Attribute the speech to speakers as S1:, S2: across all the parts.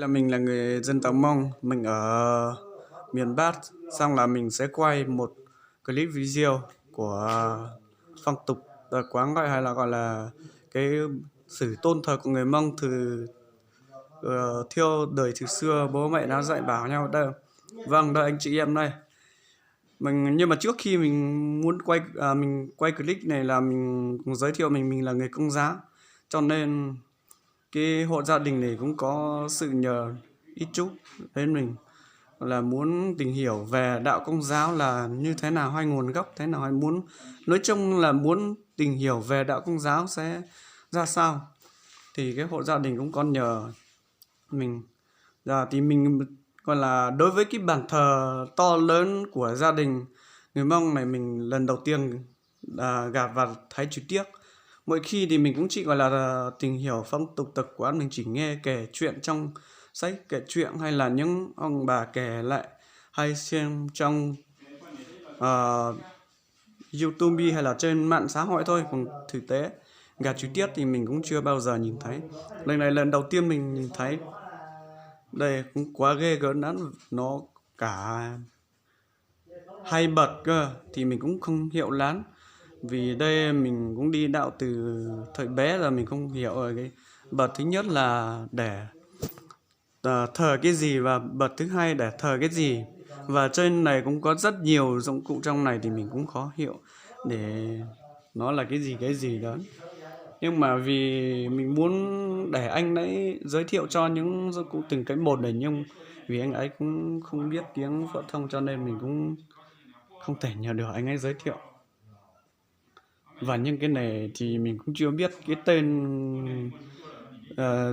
S1: Là mình là người dân tộc Mông, mình ở miền Bắc, xong là mình sẽ quay một clip video của phong tục tập quán hay là gọi là cái sử tôn thờ của người Mông từ thiêu đời từ xưa bố mẹ đã dạy bảo nhau đây. Vâng, đây anh chị em đây. Nhưng mà trước khi mình muốn mình quay clip này là mình giới thiệu mình là người Công giáo, cho nên cái hộ gia đình này cũng có sự nhờ ít chút đến mình là muốn tìm hiểu về đạo Công giáo là như thế nào, hay nguồn gốc thế nào, hay nói chung là muốn tìm hiểu về đạo Công giáo sẽ ra sao, thì cái hộ gia đình cũng có nhờ mình. Thì mình gọi là đối với cái bàn thờ to lớn của gia đình người Mông này, mình lần đầu tiên gặp và thấy trực tiếp. Mỗi khi thì mình cũng chỉ gọi là tìm hiểu phong tục tập quán, mình chỉ nghe kể chuyện trong sách kể chuyện hay là những ông bà kể lại, hay xem trong YouTube hay là trên mạng xã hội thôi. Còn thực tế gặp trực tiếp thì mình cũng chưa bao giờ nhìn thấy. Lần này lần đầu tiên mình nhìn thấy. Đây cũng quá ghê gớm lắm, nó cả hay bật cơ thì mình cũng không hiểu lắm, vì đây mình cũng đi đạo từ thời bé là mình không hiểu rồi. Cái bật thứ nhất là để thờ cái gì, và bật thứ hai để thờ cái gì, và trên này cũng có rất nhiều dụng cụ trong này thì mình cũng khó hiểu để nó là cái gì đó. Nhưng mà vì mình muốn để anh ấy giới thiệu cho những dụng cụ từng cái một này, nhưng vì anh ấy cũng không biết tiếng phổ thông cho nên mình cũng không thể nhờ được anh ấy giới thiệu. Và những cái này thì mình cũng chưa biết cái tên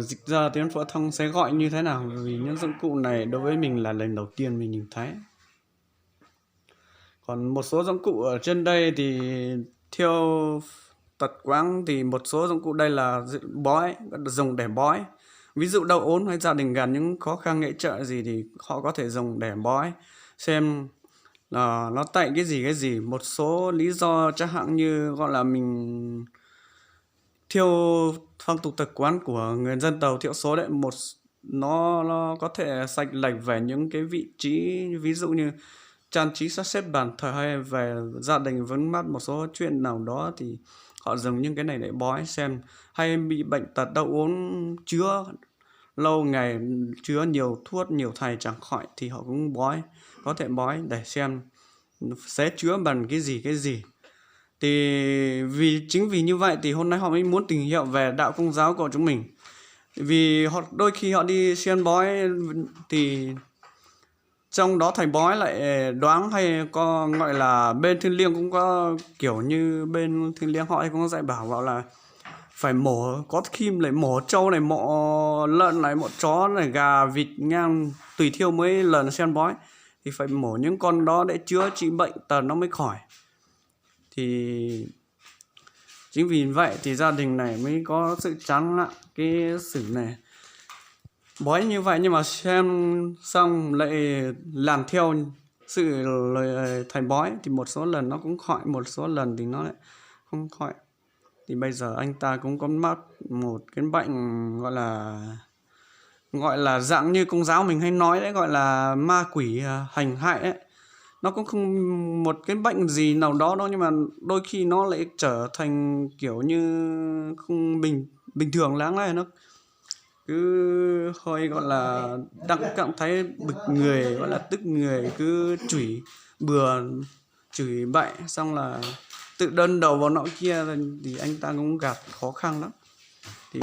S1: dịch ra tiếng phổ thông sẽ gọi như thế nào, vì những dụng cụ này đối với mình là lần đầu tiên mình nhìn thấy. Còn một số dụng cụ ở trên đây thì theo tật quán thì một số dụng cụ đây là bói, dùng để bói. Ví dụ đau ốm hay gia đình gặp những khó khăn nghệ trợ gì thì họ có thể dùng để bói xem là nó tại cái gì. Một số lý do chẳng hạn như gọi là mình theo phong tục tập quán của người dân tộc thiểu số đấy, nó có thể sạch lệch về những cái vị trí, ví dụ như trang trí sắp xếp bàn thờ hay về gia đình vướng mắc một số chuyện nào đó thì họ dùng những cái này để bói xem, hay bị bệnh tật đau ốm chữa lâu ngày, chữa nhiều thuốc nhiều thầy chẳng khỏi thì họ cũng có thể bói để xem sẽ chữa bằng cái gì. Thì chính vì như vậy thì hôm nay họ mới muốn tìm hiểu về đạo Công giáo của chúng mình. Vì đôi khi họ đi xem bói thì trong đó thầy bói lại đoán, hay có gọi là bên thiên liêng cũng có kiểu như bên thiên liêng họ cũng dạy bảo là phải mổ, có khi lại mổ trâu này, mổ lợn này, mổ chó này, gà vịt ngang tùy theo mấy lần xem bói thì phải mổ những con đó để chữa trị bệnh tật nó mới khỏi. Thì chính vì vậy thì gia đình này mới có sự chán nặng cái sử này bói như vậy, nhưng mà xem xong lại làm theo sự lời thầy bói thì một số lần nó cũng khỏi, một số lần thì nó lại không khỏi. Thì bây giờ anh ta cũng có mắc một cái bệnh gọi là dạng như Công giáo mình hay nói đấy, gọi là ma quỷ hành hại ấy. Nó cũng không một cái bệnh gì nào đó đâu, nhưng mà đôi khi nó lại trở thành kiểu như không bình thường lắm này, nó cứ hơi gọi là đang cảm thấy bực người, gọi là tức người, cứ chửi bừa chửi bậy, xong là tự đơn đầu vào nọ kia, thì anh ta cũng gặp khó khăn lắm. Thì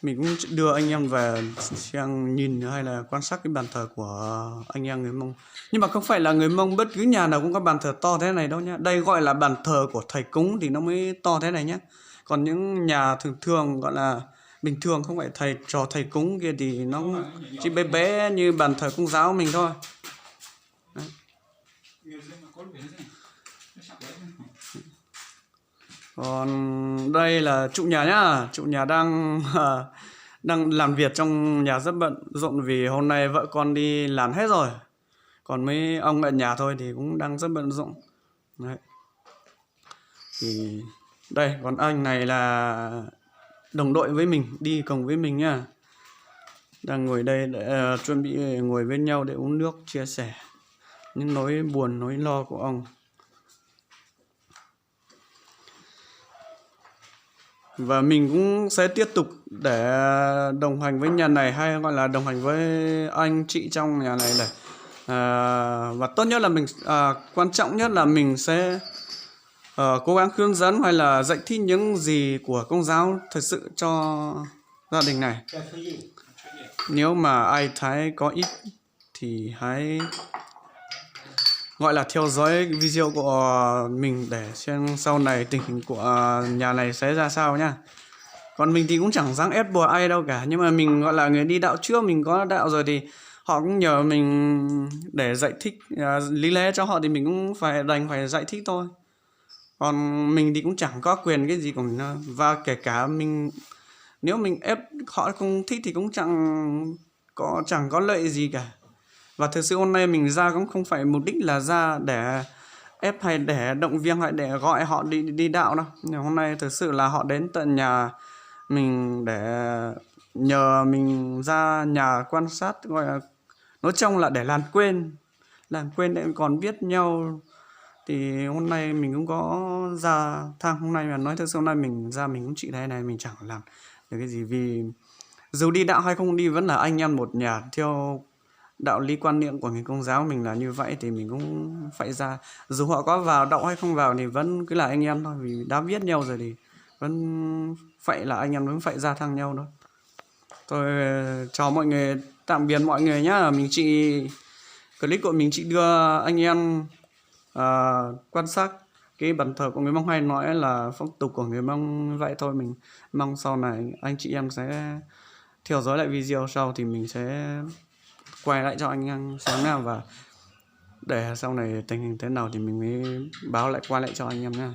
S1: mình cũng đưa anh em về xem nhìn hay là quan sát cái bàn thờ của anh em người Mông. Nhưng mà không phải là người Mông bất cứ nhà nào cũng có bàn thờ to thế này đâu nhá. Đây gọi là bàn thờ của thầy cúng thì nó mới to thế này nhá. Còn những nhà thường gọi là bình thường, không phải thầy cúng kia thì nó chỉ bé bé như bàn thờ Công giáo mình thôi. Đấy. Còn đây là trụ nhà nhá, trụ nhà đang làm việc trong nhà rất bận rộn vì hôm nay vợ con đi làm hết rồi. Còn mấy ông ở nhà thôi thì cũng đang rất bận rộn. Đấy. Thì đây, còn anh này là đồng đội với mình, đi cùng với mình nha. đang ngồi đây để chuẩn bị ngồi với nhau để uống nước, chia sẻ những nỗi buồn, nỗi lo của ông. Và mình cũng sẽ tiếp tục để đồng hành với nhà này, hay gọi là đồng hành với anh chị trong nhà này này. Và tốt nhất là mình quan trọng nhất là mình sẽ cố gắng hướng dẫn hay là dạy thích những gì của Công giáo thật sự cho gia đình này. Nếu mà ai thấy có ích thì hãy gọi là theo dõi video của mình để xem sau này tình hình của nhà này sẽ ra sao nhá. Còn mình thì cũng chẳng dám ép buộc ai đâu cả, nhưng mà mình gọi là người đi đạo trước, mình có đạo rồi thì họ cũng nhờ mình để giải thích lý lẽ cho họ, thì mình cũng phải giải thích thôi. Còn mình thì cũng chẳng có quyền cái gì của mình đâu. Và kể cả mình, nếu mình ép họ không thích thì cũng chẳng có lợi gì cả. Và thực sự hôm nay mình ra cũng không phải mục đích là ra để ép hay để động viên hay để gọi họ đi đạo đâu. Nhưng hôm nay thực sự là họ đến tận nhà mình để nhờ mình ra nhà quan sát, gọi là nói chung là để làm quên để còn biết nhau. Thì hôm nay mình cũng có ra thang hôm nay, mà nói thực sự hôm nay mình ra mình cũng chỉ thấy này, mình chẳng làm được cái gì, vì dù đi đạo hay không đi vẫn là anh em một nhà. Theo đạo lý quan niệm của người Công giáo mình là như vậy, thì mình cũng phải ra, dù họ có vào đạo hay không vào thì vẫn cứ là anh em thôi, vì đã biết nhau rồi thì vẫn phải là anh em, vẫn phải ra thang nhau thôi. Tôi chào mọi người, tạm biệt mọi người nhá. Clip của mình chỉ đưa anh em quan sát cái bàn thờ của người Mông, hay nói là phong tục của người Mông vậy thôi. Mình mong sau này anh chị em sẽ theo dõi lại video sau thì mình sẽ quay lại cho anh em xem nào, và để sau này tình hình thế nào thì mình mới quay lại cho anh em nha.